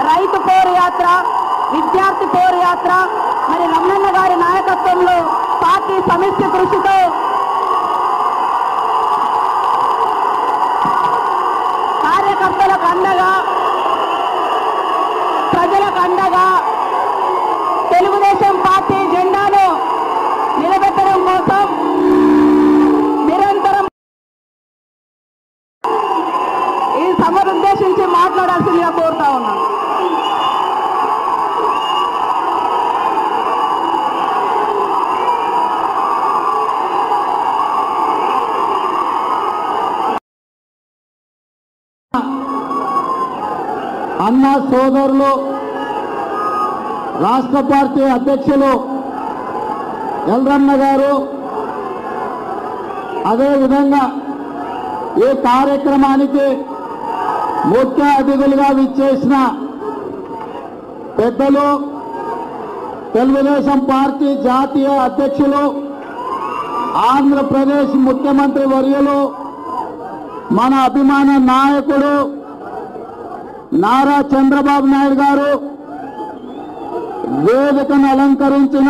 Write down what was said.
రైతు పోరు యాత్ర, విద్యార్థి పోరు యాత్ర, మరి రమణన్న గారి నాయకత్వంలో పార్టీ సమిష్టి కృషితో కార్యకర్తలకు అండగా, ప్రజలకు అండగా తెలుగుదేశం పార్టీ జెండాను నిలబెట్టడం కోసం నిరంతరం ఈ సభను ఉద్దేశించి మాట్లాడాల్సిందిగా కోరుతా ఉన్నాను. అన్న సోదరులు, రాష్ట్ర పార్టీ అధ్యక్షులు ఎల్రన్న గారు, అదేవిధంగా ఈ కార్యక్రమానికి ముఖ్య అతిథులుగా విచ్చేసిన పెద్దలు, తెలుగుదేశం పార్టీ జాతీయ అధ్యక్షులు, ఆంధ్రప్రదేశ్ ముఖ్యమంత్రి వర్యులు, మన అభిమాన నాయకుడు నారా చంద్రబాబు నాయుడు గారు, వేదికను అలంకరించిన